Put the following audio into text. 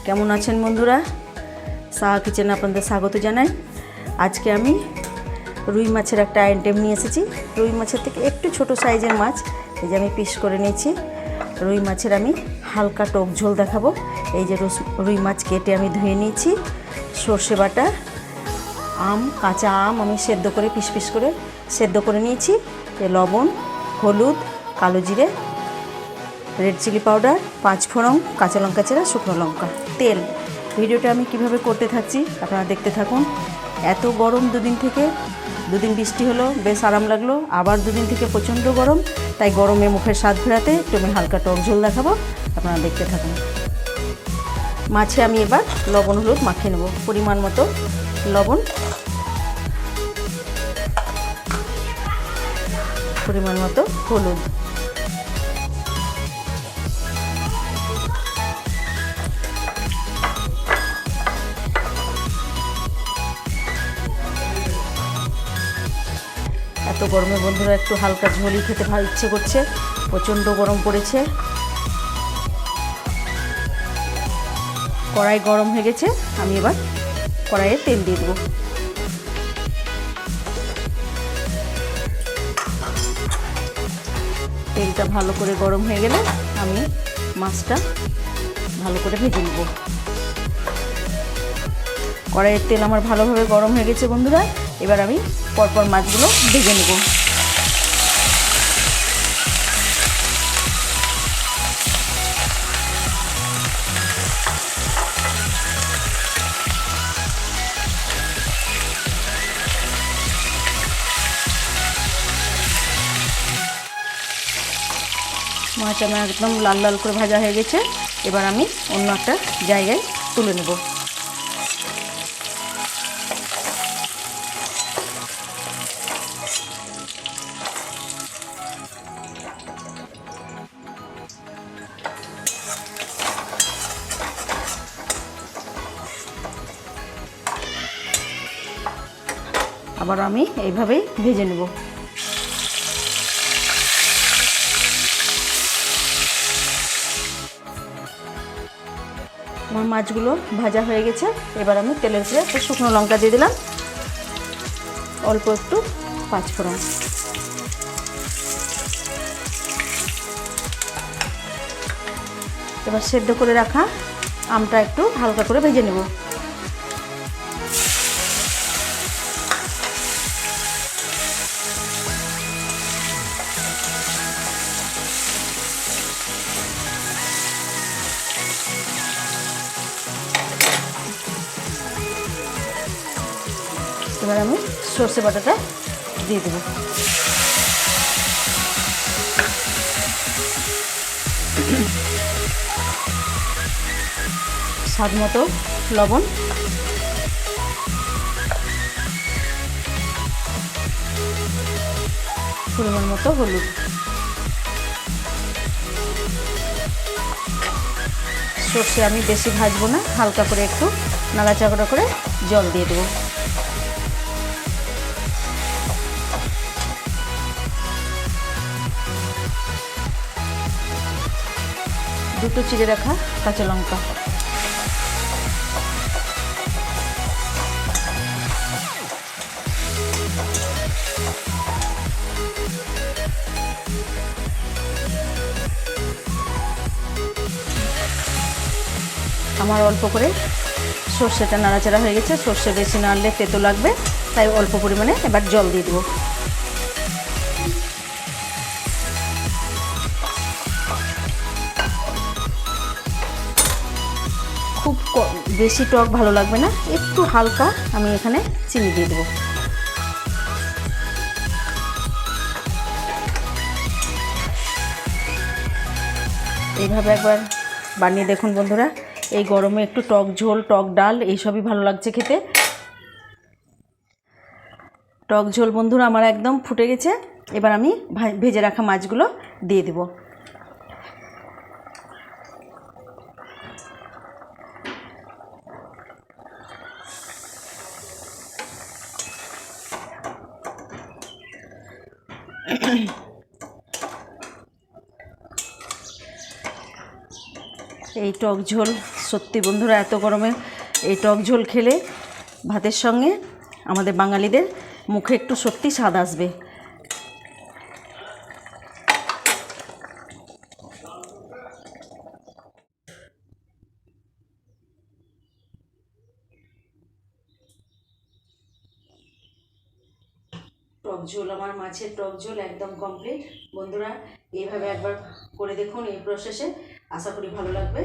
কেমন আছেন বন্ধুরা? সাহা কিচেনে আপনাদের স্বাগত জানাই। আজকে আমি রুই মাছের একটা আইটেম নিয়ে এসেছি। রুই মাছের থেকে একটু ছোট সাইজের মাছ এই যে আমি পিস করে নিয়েছি। রুই মাছের আমি হালকা টক ঝোল দেখাবো। এই যে রুই মাছ কেটে আমি ধুয়ে নিয়েছি। সর্ষে বাটা, কাঁচা আম আমি সেদ্ধ করে পিস পিস করে সেদ্ধ করে নিয়েছি। লবণ, হলুদ, কালো জিরে, রেড চিলি পাউডার, 5 ফোড়ন, কাঁচা লঙ্কা চেরা, শুকনো লঙ্কা, তেল। ভিডিওটা আমি কিভাবে করতে থাকছি আপনারা দেখতে থাকুন। এত গরম দুদিন বৃষ্টি হলো, বেশ আরাম লাগলো। আবার দুদিন থেকে প্রচণ্ড গরম, তাই গরমে মুখের স্বাদ ফেরাতে একটু আমি হালকা টক ঝোল দেখাবো, আপনারা দেখতে থাকুন। মাছে আমি এবার লবণ হলুদ মাখিয়ে নেব। পরিমাণ মতো লবণ, পরিমাণ মতো হলুদ, এত গরমে বন্ধুরা একটু হালকা ঝোলই খেতে ভালো ইচ্ছে করছে, প্রচণ্ড গরম পড়েছে। কড়াই গরম হয়ে গেছে, আমি এবার কড়াইয়ে তেল দিয়ে দেবো। তেলটা ভালো করে গরম হয়ে গেলে আমি মাছটা ভালো করে ভেজে নেব। কড়াইয়ের তেল আমার ভালোভাবে গরম হয়ে গেছে বন্ধুরা। এবার আমি পরপর মাছগুলো ভেজে নেব। মাছ আমার একদম লাল লাল করে ভাজা হয়ে গেছে। এবার আমি অন্য একটা জায়গায় তুলে নেব। আবার আমি এইভাবেই ভেজে নেব। আমার মাছগুলো ভাজা হয়ে গেছে। এবার আমি তেলের উপরে একটু শুকনো লঙ্কা দিয়ে দিলাম, অল্প একটু 5 ফোড়ন। এবার সেদ্ধ করে রাখা আমটা একটু হালকা করে ভেজে নেব। এবার আমি সর্ষে বাটাটা দিয়ে দেবো। স্বাদ মতো লবণ, পরিমাণ মতো হলুদ। সর্ষে আমি বেশি ভাজবো না, হালকা করে একটু নাড়াচাড়া করে জল দিয়ে দেবো। দুটো চিড়ে রাখা কাঁচা লঙ্কা, আমার অল্প করে সর্ষেটা নাড়াচাড়া হয়ে গেছে। সর্ষে বেশি নাড়লে তেতো লাগবে, তাই অল্প পরিমাণে এবার জল দিয়ে দেবো। খুব বেশি টক ভালো লাগবে না, একটু হালকা আমি এখানে চিনি দিয়ে দেবো। এইভাবে একবার বানিয়ে দেখুন বন্ধুরা। এই গরমে একটু টক ঝোল, টক ডাল এইসবই ভালো লাগছে খেতে। টক ঝোল বন্ধুরা আমার একদম ফুটে গেছে। এবার আমি ভেজে রাখা মাছগুলো দিয়ে দেব। এই টক ঝোল সত্যি বন্ধুরা, এত গরমে এই টক ঝোল খেলে ভাতের সঙ্গে আমাদের বাঙালিদের মুখে একটু সত্যি স্বাদ আসবে। টক ঝোল, আমার মাছের টক ঝোল একদম কমপ্লিট। বন্ধুরা এইভাবে একবার করে দেখুন এই প্রসেসে, আশা করি ভালো লাগবে।